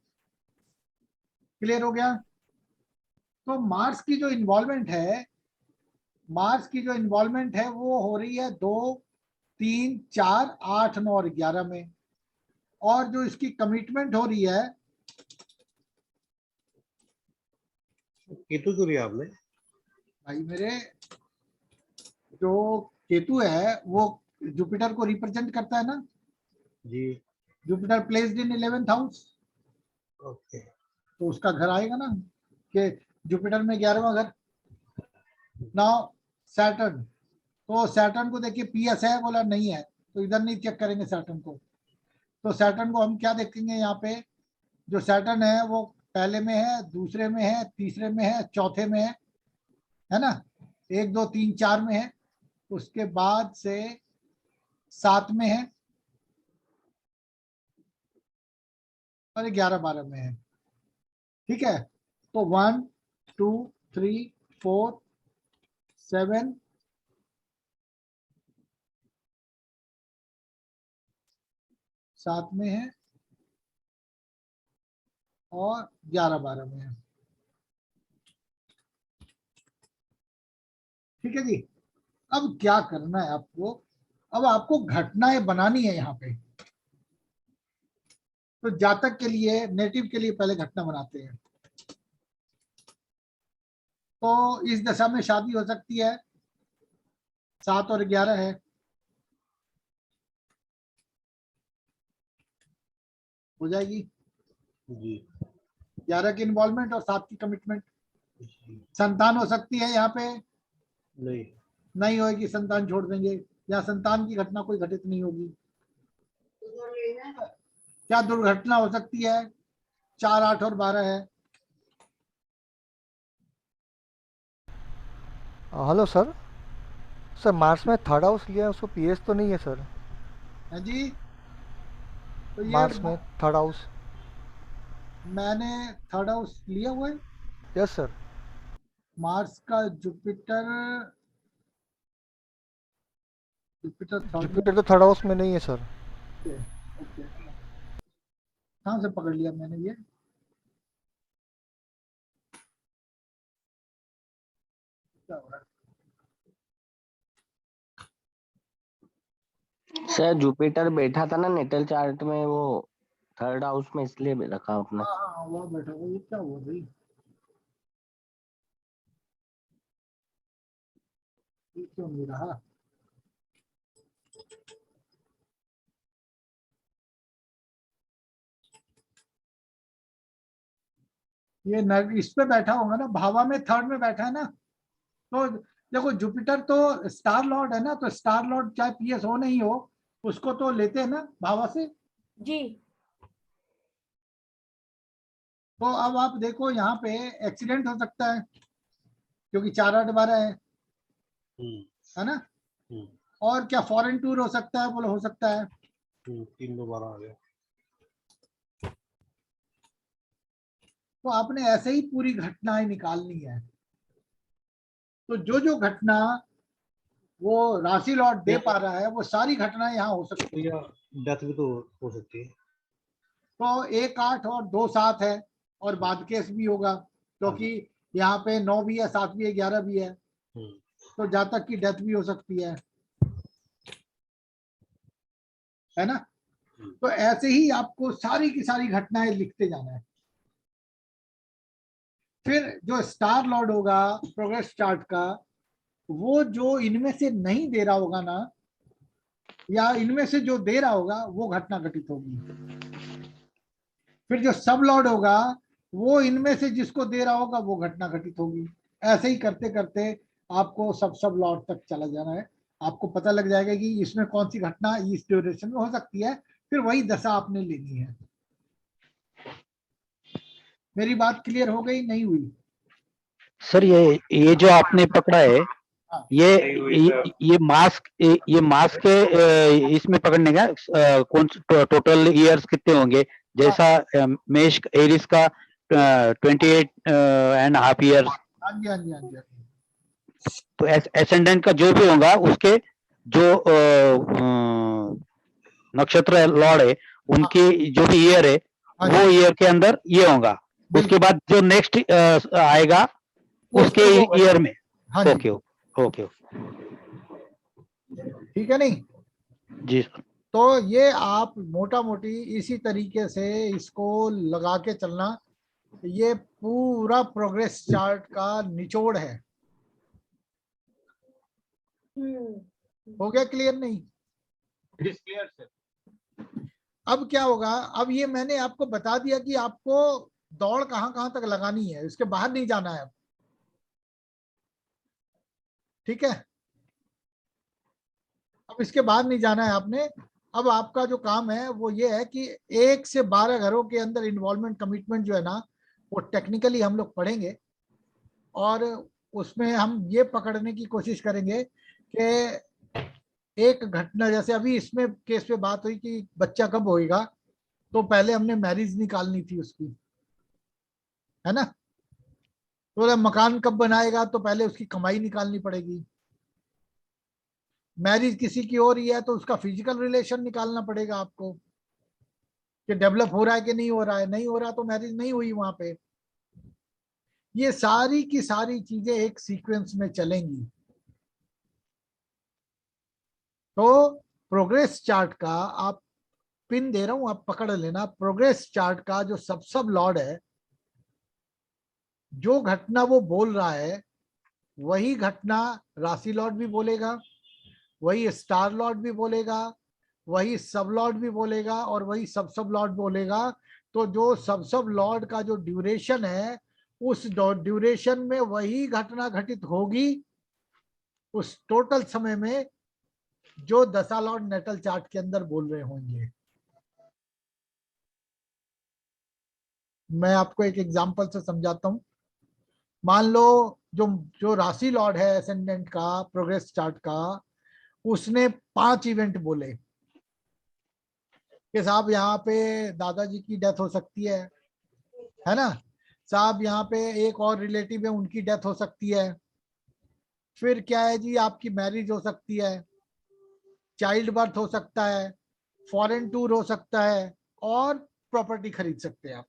क्लियर हो गया? तो मार्स की जो इन्वॉल्वमेंट है, मार्स की जो इन्वॉल्वमेंट है वो हो रही है 2, 3, 4, 8, 9 और 11 में। और जो इसकी कमिटमेंट हो रही है, केतु क्यों लिया आपने? भाई मेरे, जो केतु है वो जुपिटर को रिप्रेजेंट करता है ना। जी। Jupiter placed in 11th house, okay. तो उसका घर आएगा ना, कि जुपिटर में 11वां घर। नाउ सैटर्न, तो सैटर्न को देखिए पीएस है, बोला नहीं है, तो इधर नहीं चेक करेंगे सैटर्न को। तो सैटर्न को हम क्या देखेंगे? यहाँ पे जो सैटर्न है वो पहले में है, दूसरे में है, तीसरे में है, चौथे में है ना, 1, 2, 3, 4 में है, उसके बाद से 7 में है और 11, 12 में है। ठीक है, तो 1, 2, 3, 4, 7, 7 में है और 11, 12 में है। ठीक है जी। अब क्या करना है आपको? अब आपको घटनाएं बनानी है यहाँ पे। तो जातक के लिए, नेटिव के लिए पहले घटना बनाते हैं। तो इस दशा में शादी हो सकती है, 7 और 11 है, हो जाएगी। जी। 11 की इन्वॉल्वमेंट और 7 की कमिटमेंट। जी। संतान हो सकती है यहाँ पे, नहीं। नहीं होगी, संतान छोड़ देंगे, या संतान की घटना कोई घटित नहीं होगी। क्या दुर्घटना हो सकती है? 4, 8 और 12 है। Hello sir. सर मार्स में थर्ड हाउस लिया है, उसको पीएस तो नहीं है सर? है जी। तो ये मार्स में थर्ड हाउस। मैंने थर्ड हाउस लिया हुआ है यस सर। मार्स का। जुपिटर, जुपिटर थर्ड में। जुपिटर तो थर्ड हाउस में नहीं है सर। Okay, okay. कहाँ से पकड़ लिया मैंने ये? क्या हो रहा है? सर जुपिटर बैठा था ना नेटल चार्ट में, वो थर्ड हाउस में, इसलिए रखा आपने। हाँ हाँ, वो बैठा हुआ, ये क्या हुआ भाई? ये क्यों नहीं रहा? ये इस पे बैठा होगा ना, भावा में थर्ड में बैठा है ना। तो देखो, जुपिटर तो स्टार लॉर्ड है ना, तो स्टार लॉर्ड चाहे पीएस हो नहीं हो, उसको तो लेते हैं ना भावा से। जी। तो अब आप देखो यहाँ पे एक्सीडेंट हो सकता है, क्योंकि 4, 8, 12 है ना। और क्या फॉरेन टूर हो सकता है? बोलो, हो सकता है। 3, 2, 12 आ गया। तो आपने ऐसे ही पूरी घटनाएं निकालनी है। तो जो जो घटना वो राशि लॉर्ड दे पा रहा है, वो सारी घटनाएं यहाँ हो सकती है। या डेथ भी तो हो सकती है। तो 1, 8 और 2, 7 है, और बाद केस भी होगा, क्योंकि यहाँ पे 9 भी है, 7 भी है, 11 भी है। तो जातक की डेथ भी हो सकती है ना। तो ऐसे ही आपको सारी की सारी घटनाएं लिखते जाना है। फिर जो स्टार लॉर्ड होगा प्रोग्रेस चार्ट का, वो जो इनमें से नहीं दे रहा होगा ना, या इनमें से जो दे रहा होगा, वो घटना घटित होगी। फिर जो सब लॉर्ड होगा, वो इनमें से जिसको दे रहा होगा, वो घटना घटित होगी। ऐसे ही करते करते आपको सब लॉर्ड तक चला जाना है। आपको पता लग जाएगा कि इसमें कौन सी घटना इस ड्यूरेशन में हो सकती है, फिर वही दशा आपने लेनी है। मेरी बात क्लियर हो गई? नहीं हुई? सर ये जो आपने पकड़ा है, हाँ। ये नहीं हुई सर। ये मास के इसमें पकड़ने का कौन टोटल ईयर्स कितने होंगे, जैसा मेष एरिस का 28.5 ईयर्स, हाँ जी हाँ जी हाँ जी हाँ जी। तो एसेंडेंट का जो भी होगा उसके जो नक्षत्र लॉर्ड है उनकी जो भी ईयर है हाँ वो जी ईयर के अंदर ये होगा, उसके बिल्कुल बाद जो नेक्स्ट आएगा उसके उसमें वो ईयर में। हाँ जी ओके ओके ठीक है नहीं। जी सर। तो ये आप मोटा मोटी इसी तरीके से इसको लगा के चलना, ये पूरा प्रोग्रेस चार्ट का निचोड़ है। हो गया क्लियर नहीं? It is clear sir. अब क्या होगा, अब ये मैंने आपको बता दिया कि आपको दौड़ कहां कहां तक लगानी है, इसके बाहर नहीं जाना है। ठीक है, अब इसके बाहर नहीं जाना है आपने। अब आपका जो काम है वो ये है कि 1 से 12 घरों के अंदर इन्वॉल्वमेंट कमिटमेंट जो है ना, वो टेक्निकली हम लोग पढ़ेंगे, और उसमें हम ये पकड़ने की कोशिश करेंगे कि एक घटना, जैसे अभी इसमें केस पे बात हुई कि बच्चा कब होएगा, तो पहले हमने मैरिज निकालनी थी उसकी, है ना। तो मकान कब बनाएगा, तो पहले उसकी कमाई निकालनी पड़ेगी। मैरिज किसी की हो रही है तो उसका फिजिकल रिलेशन निकालना पड़ेगा आपको, कि डेवलप हो रहा है कि नहीं हो रहा है। नहीं हो रहा तो मैरिज नहीं हुई वहां पे। ये सारी की सारी चीजें एक सीक्वेंस में चलेंगी। तो प्रोग्रेस चार्ट का आप पिन दे रहा हूं, आप पकड़ लेना। प्रोग्रेस चार्ट का जो सब लॉर्ड है, जो घटना वो बोल रहा है वही घटना राशि लॉर्ड भी बोलेगा, वही स्टार लॉर्ड भी बोलेगा, वही सब लॉर्ड भी बोलेगा, और वही सब लॉर्ड बोलेगा। तो जो सब लॉर्ड का जो ड्यूरेशन है, उस ड्यूरेशन में वही घटना घटित होगी उस टोटल समय में जो दशा लॉर्ड नेटल चार्ट के अंदर बोल रहे होंगे। मैं आपको एक एग्जांपल से समझाता हूं। मान लो जो जो राशि लॉर्ड है एसेंडेंट का प्रोग्रेस चार्ट का, उसने 5 इवेंट बोले कि साहब यहाँ पे दादाजी की डेथ हो सकती है ना, साहब यहाँ पे एक और रिलेटिव है उनकी डेथ हो सकती है, फिर क्या है जी, आपकी मैरिज हो सकती है, चाइल्ड बर्थ हो सकता है, फॉरेन टूर हो सकता है, और प्रॉपर्टी खरीद सकते हैं आप।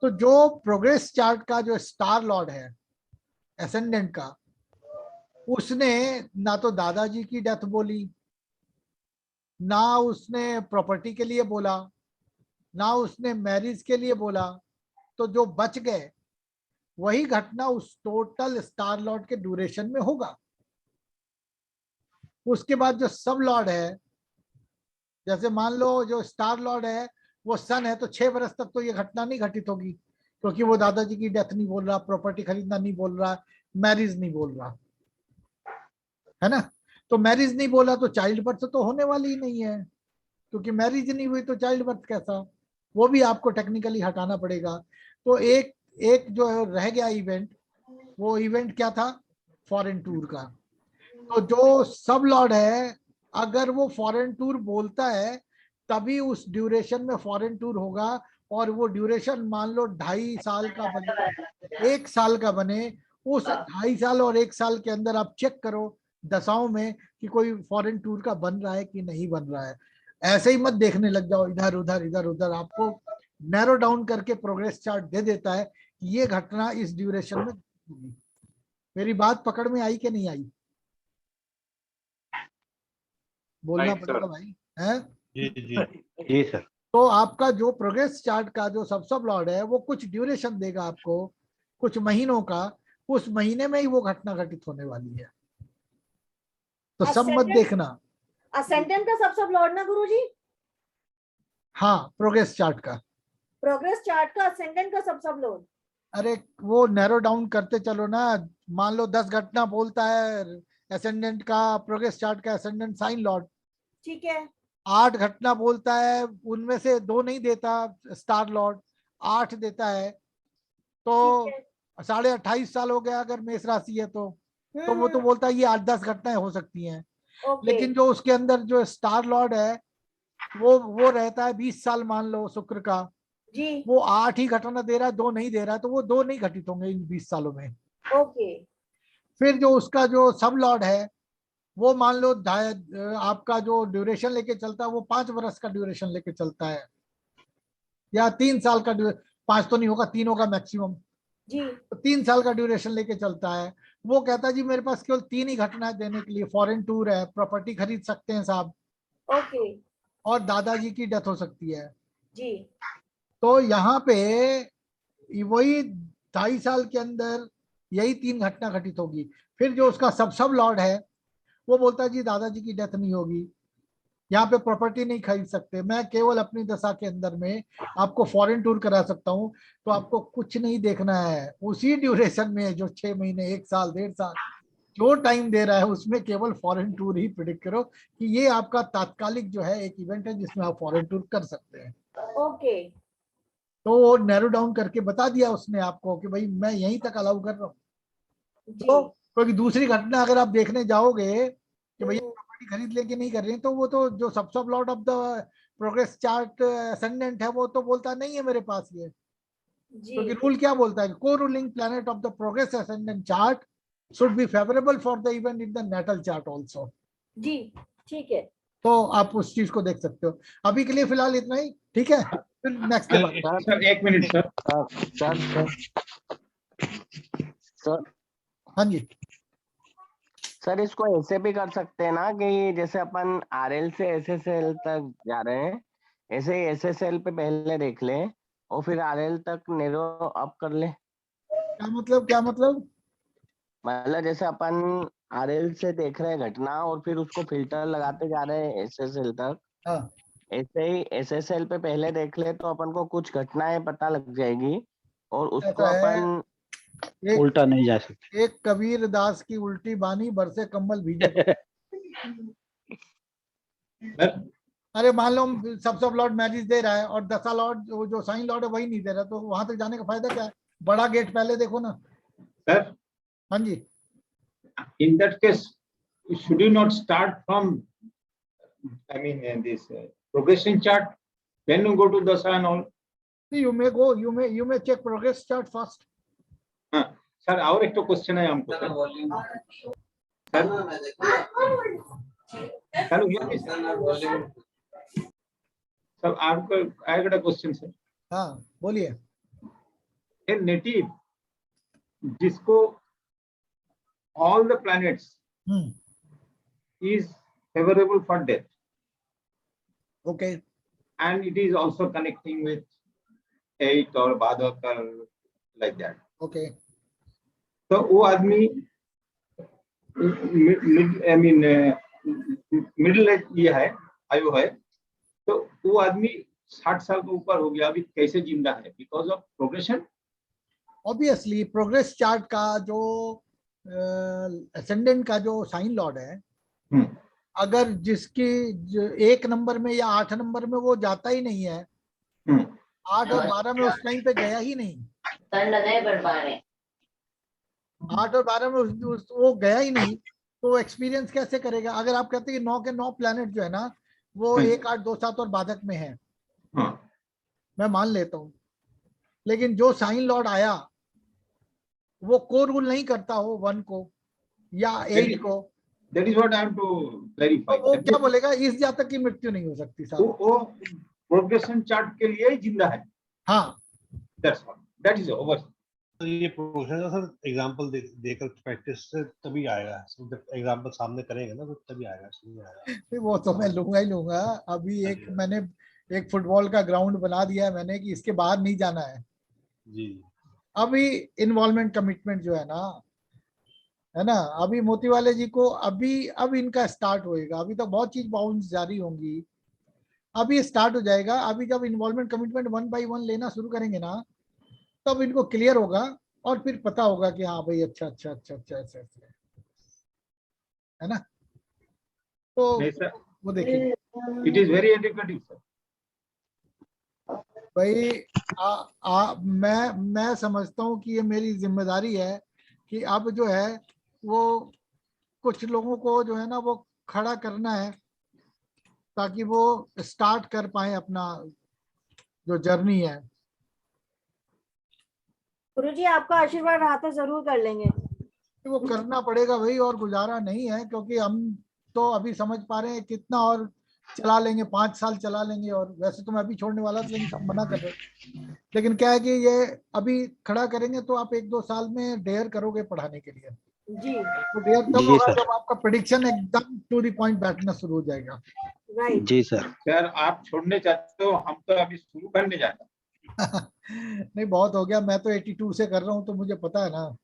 तो जो प्रोग्रेस चार्ट का जो स्टार लॉर्ड है एसेंडेंट का, उसने ना तो दादाजी की डेथ बोली, ना उसने प्रॉपर्टी के लिए बोला, ना उसने मैरिज के लिए बोला। तो जो बच गए वही घटना उस टोटल स्टार लॉर्ड के ड्यूरेशन में होगा। उसके बाद जो सब लॉर्ड है, जैसे मान लो जो स्टार लॉर्ड है वो सन है, तो 6 वर्ष तक तो ये घटना नहीं घटित होगी, क्योंकि वो दादाजी की डेथ नहीं बोल रहा, प्रॉपर्टी खरीदना नहीं बोल रहा, मैरिज नहीं बोल रहा, है ना। तो मैरिज नहीं बोला तो चाइल्ड बर्थ तो होने वाली ही नहीं है, क्योंकि मैरिज नहीं हुई तो चाइल्ड बर्थ कैसा, वो भी आपको टेक्निकली हटाना पड़ेगा। तो एक एक जो रह गया इवेंट, वो इवेंट क्या था, फॉरेन टूर का। तो जो सब लॉर्ड है, अगर वो फॉरेन टूर बोलता है तभी उस ड्यूरेशन में फॉरेन टूर होगा, और वो ड्यूरेशन मान लो 2.5 साल का बने, 1 साल का बने, उस 2.5 साल और 1 साल के अंदर आप चेक करो दशाओं में कि कोई फॉरेन टूर का बन रहा है कि नहीं बन रहा है। ऐसे ही मत देखने लग जाओ इधर उधर इधर उधर, आपको नैरो डाउन करके प्रोग्रेस चार्ट दे देता है कि ये घटना इस ड्यूरेशन में होगी। मेरी बात पकड़ में आई कि नहीं आई? बोलना Right, पड़ेगा sir. भाई, है। जी जी जी सर। तो आपका जो प्रोग्रेस चार्ट का जो सब लॉर्ड है वो कुछ ड्यूरेशन देगा आपको, कुछ महीनों का, उस महीने में ही वो घटना घटित होने वाली है। तो सब मत देखना। असेंडेंट का सब लॉर्ड ना गुरुजी? हाँ, प्रोग्रेस चार्ट का। प्रोग्रेस चार्ट का असेंडेंट का सब लॉर्ड। अरे वो नैरो डाउन करते चलो ना। मान लो 10 घटना बोलता है एसेंडेंट का प्रोग्रेस चार्ट का एसेंडेंट साइन लॉर्ड, ठीक है, 8 घटना बोलता है, उनमें से 2 नहीं देता स्टार लॉर्ड, 8 देता है, तो ठीक है। 28.5 साल हो गया अगर मेष राशि है तो। तो वो तो बोलता है ये 8-10 घटनाएं हो सकती हैं। ओके लेकिन जो उसके अंदर जो स्टार लॉर्ड है वो रहता है 20 साल, मान लो शुक्र का, जी वो 8 ही घटना दे रहा है, 2 नहीं दे रहा है, तो वो 2 नहीं घटित होंगे इन 20 सालों में। ओके फिर जो उसका जो सब लॉर्ड है वो मान लो आपका जो ड्यूरेशन लेके चलता है वो 5 वर्ष का ड्यूरेशन लेके चलता है, या 3 साल का 5 तो नहीं होगा, 3 होगा मैक्सिमम, जी तो 3 साल का ड्यूरेशन लेके चलता है। वो कहता है जी मेरे पास केवल 3 ही घटनाएं देने के लिए, फॉरेन टूर है, प्रॉपर्टी खरीद सकते हैं साहब, ओके और दादाजी की डेथ हो सकती है। जी तो यहाँ पे वही 2.5 साल के अंदर यही 3 घटना घटित होगी। फिर जो उसका सब लॉर्ड है वो बोलता है जी दादाजी की डेथ नहीं होगी, यहाँ पे प्रॉपर्टी नहीं खरीद सकते, मैं केवल अपनी दशा के अंदर में आपको फॉरेन टूर करा सकता हूँ, तो आपको कुछ नहीं देखना है उसी ड्यूरेशन में, जो 6 महीने, 1 साल, 1.5 साल जो टाइम दे रहा है उसमें केवल फॉरेन टूर ही प्रिडिक्ट करो कि ये आपका तात्कालिक जो है एक इवेंट है जिसमें आप फॉरेन टूर कर सकते हैं। ओके तो वो नैरो डाउन करके बता दिया उसने आपको कि भाई मैं यहीं तक अलाउ कर रहा हूँ। जी तो कोई दूसरी घटना अगर आप देखने जाओगे कि भैया हम्म, प्रॉपर्टी खरीद लेके नहीं कर रहे हैं, तो वो तो जो सब Lord of the progress chart ascendant है वो तो बोलता नहीं है मेरे पास ये, जी क्योंकि रूल क्या बोलता है, को ruling planet of the progress ascendant chart should be favourable for the event in the natal chart also. जी ठीक है तो आप उस चीज को देख सकते हो। अभी के लिए फिलहाल इतना ही, ठीक है, फिर नेक्स्ट डे बात। Sir 1 minute sir. सर हाँ जी, सर इसको ऐसे भी कर सकते हैं ना कि जैसे अपन आरएल से एसएसएल तक जा रहे हैं, ऐसे ही एसएसएल पे पहले देख लें और फिर आरएल तक नेरो अप कर ले। क्या मतलब, क्या मतलब? मतलब जैसे अपन आरएल से देख रहे हैं घटना और फिर उसको फिल्टर लगाते जा रहे हैं एसएसएल तक, हाँ, ऐसे ही एसएसएल पे पहले देख ले तो अपन को कुछ घटनाएं पता लग जाएगी और उसको ऐसा है, अपन एक उल्टा नहीं जा सकते। एक कबीर दास की उल्टी बानी बरसे कम्बल भीजे तो। सर अरे मान लो सब लॉर्ड मैरिज दे रहा है और 10 लॉर्ड जो साइन लॉर्ड है वही नहीं दे रहा, तो वहां तक जाने का फायदा क्या है? बड़ा गेट पहले देखो ना। सर हाँ जी, in that case should you not start from this progression chart, then you go to dasa and all. you may check progress chart first. हाँ सर, और एक तो क्वेश्चन है हमको सर। सर सर हुआ कैसे? सर आपको आएगा क्वेश्चन सर। हाँ बोलिए। ए नेटिव जिसको all the planets is favorable for death, okay, and it is also connecting with 8 or Badak or like that. Okay, तो वो आदमी मिडिल एज ये है, आयु है, तो वो आदमी 60 साल के ऊपर हो गया, अभी कैसे जिंदा है? Because of progression. Obviously progress chart का जो असेंडेंट का जो साइन लॉर्ड है, अगर जिसकी 1 नंबर में या 8 नंबर में वो जाता ही नहीं है, 8 और 12 में उस टाइम पे गया ही नहीं, 8 और 12 में वो गया ही नहीं, तो एक्सपीरियंस कैसे करेगा? अगर आप कहते हैं कि 9 के 9 प्लैनेट जो है ना वो 1, 8, 2, 7 और बाधक में है, मैं मान लेता हूं, लेकिन जो साइन लॉर्ड आया वो को रूल नहीं करता हो 1 को या 8 को, That is what I have to clarify. तो वो क्या बोलेगा, इस जातक की मृत्यु नहीं हो सकती साहब। वो प्रोग्रेशन चार्ट के लिए ही जिंदा है। हाँ, That's all. That is over. तो ये प्रोग्रेशन का सर एग्जांपल देकर प्रैक्टिस से तभी आएगा, जब एग्जांपल सामने करेंगे ना तो तभी आएगा, समझ आएगा। वो तो मैं लूंगा ही लूंगा। अभी मैंने एक फुटबॉल का ग्राउंड बना दिया है मैंने कि इसके बाहर नहीं जाना है जी। अभी इन्वॉल्वमेंट कमिटमेंट जो है ना, अभी मोती वाले जी को अब इनका स्टार्ट होएगा, अभी तो बहुत चीज बाउंस जारी होंगी, अभी स्टार्ट हो जाएगा। अभी जब इन्वॉल्वमेंट कमिटमेंट 1 by 1 लेना शुरू करेंगे ना, तब इनको क्लियर होगा और फिर पता होगा कि हाँ भाई अच्छा ऐसे है ना, तो वो देखिए। It is very educative, sir. भाई मैं समझता हूँ कि ये मेरी जिम्मेदारी है कि अब जो है वो कुछ लोगों को जो है ना वो खड़ा करना है ताकि वो स्टार्ट कर पाए अपना जो जर्नी है। गुरुजी आपका आशीर्वाद रहा तो जरूर कर लेंगे। वो करना पड़ेगा भाई, और गुजारा नहीं है, क्योंकि हम तो अभी समझ पा रहे हैं कितना और चला लेंगे, 5 साल चला लेंगे। और वैसे तो मैं अभी छोड़ने वाला था, लेकिन सब मना कर रहे हैं। लेकिन क्या है कि ये अभी खड़ा करेंगे तो आप 1-2 साल में डेयर करोगे पढ़ाने के लिए। जी तो डेयर तब जी होगा सर। जब आपका प्रेडिक्शन एकदम टू द पॉइंट बैठना शुरू हो जाएगा। राइट। जी सर। सर आप छोड़ने चाहते हो, हम तो अभी शुरू करने जाते हैं। नहीं, बहुत हो गया, मैं तो 82 से कर रहा हूँ, तो मुझे पता है ना।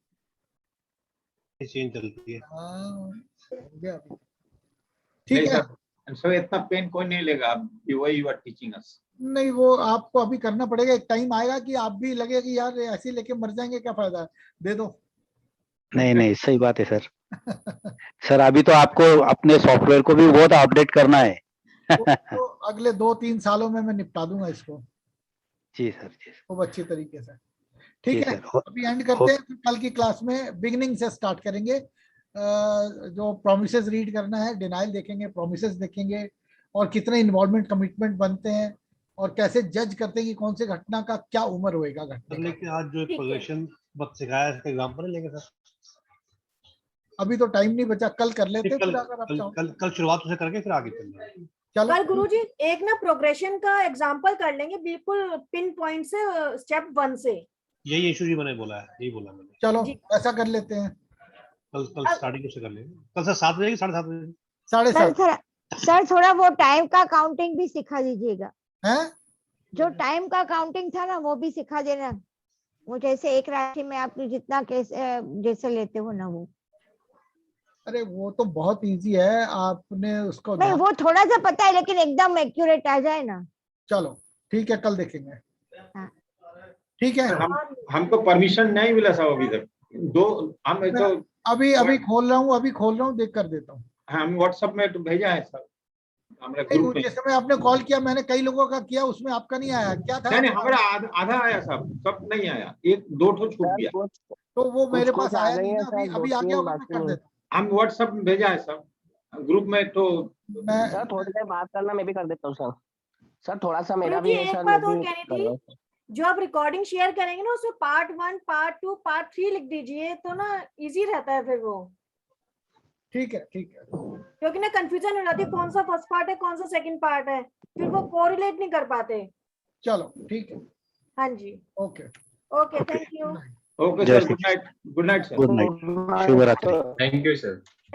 चेंज चलती है। हाँ, हो गया अभी। नहीं ठीक है। सर, सर इतना पेन कोई नहीं लेगा, वही यू आर टीचिंग अस। नहीं, वो आपको अभी करना पड़ेगा। एक टाइम आएगा कि आप भी लगेगा कि यार ऐसे ही लेके मर जाएंगे, क्या फायदा है, दे दो। नहीं नहीं, सही बात है सर। सर अभी तो आपको अपने सॉफ्टवेयर को भी बहुत अपडेट करना है। तो अगले 2-3 सालों में मैं निपटा दूंगा इसको जी सर। जी खूब अच्छी तरीके से। जी ठीक है, सर। अभी एंड करते हैं, फिर कल की क्लास में बिगिनिंग से स्टार्ट करेंगे। जो प्रोमिसेस रीड करना है, डिनाइल देखेंगे, प्रोमिसेस देखेंगे, और कितने इन्वॉल्वमेंट कमिटमेंट बनते हैं, और कैसे जज करते हैं कि कौन से घटना का क्या उम्र होएगा सर घटने का। लेकिन आज जो ठीक है। प्रोग्रेशन बत सिखाया इसका एग्जांपल है लेंगे सर। अभी तो टाइम नहीं बचा, कल कर लेते हैं कल फिर अगर आप कल चाहो। कल कल शुरुआत से करके फिर आगे चलना है। चलो कल गुरुजी एक ना प्रोग्रेशन का एग्जांपल कर लेंगे, बिल्कुल पिन पॉइंट से, स्टेप 1 से। यही इशू जी मैंने बोला है, यही बोला मैंने। चलो जी। ऐसा कर लेते हैं। कल स्टार्टिंग से कर लेंगे। कल सर 7 बजे 7:30 बजे। 7:30 सर थोड़ा वो टाइम का काउंटिंग भी सिखा दीजिएगा। है। जो टाइम का काउंटिंग था ना वो भी सिखा देना। वो जैसे एक राशि में आप जितना कैसे जैसे लेते हो ना वो। अरे वो तो बहुत इजी है, आपने उसको नहीं वो थोड़ा सा पता है लेकिन एकदम एक्यूरेट आ जाए ना। चलो ठीक है, कल देखेंगे। हाँ। ठीक है, हमको परमिशन नहीं मिला साहब अभी तक। हम मैं तो अभी खोल रहा हूँ, देख कर देता हूँ। हम व्हाट्सएप में तो भेजा है सर, हमारे नहीं, ग्रुप में। जिस समय आपने कॉल किया, मैंने कई लोगों का किया, उसमें आपका नहीं आया, क्या था नहीं आपका? हमारा आधा आया साहब, सब नहीं आया, 1-2 ठो छूट गया। तो वो मेरे कुछ पास आ आया गई नहीं है ना, अभी सर, अभी आ 2-3 गया होगा, मैं बाकी कर नहीं। देता हम व्हाट्सएप में भेजा है सब ग्रुप में, तो हूँ। मैं सर थोड़ी देर बात करना, मैं भी कर देता हूँ सर। सर थोड़ा सा मेरा गुरुजी भी है एक सर, बात मैं और भी कहनी कर रहा हूँ। थी, जो आप रिकॉर्डिंग शेयर करेंगे ना उसमें पार्ट 1, पार्ट 2, पार्ट 3 लिख दीजिए, तो ना इजी रहता है फिर वो, ठीक है, ठीक है। क्योंकि ना कंफ्यूजन हो जाती है कौन सा फर्स्ट पार्ट है कौन सा सेकंड पार्ट है, फिर वो कोरिलेट नहीं कर पाते। चलो ठीक है, हाँ जी, okay. Okay, thank you. Okay जय सर, श्री good night sir. Good night, शुभ रात्रि। Thank you sir.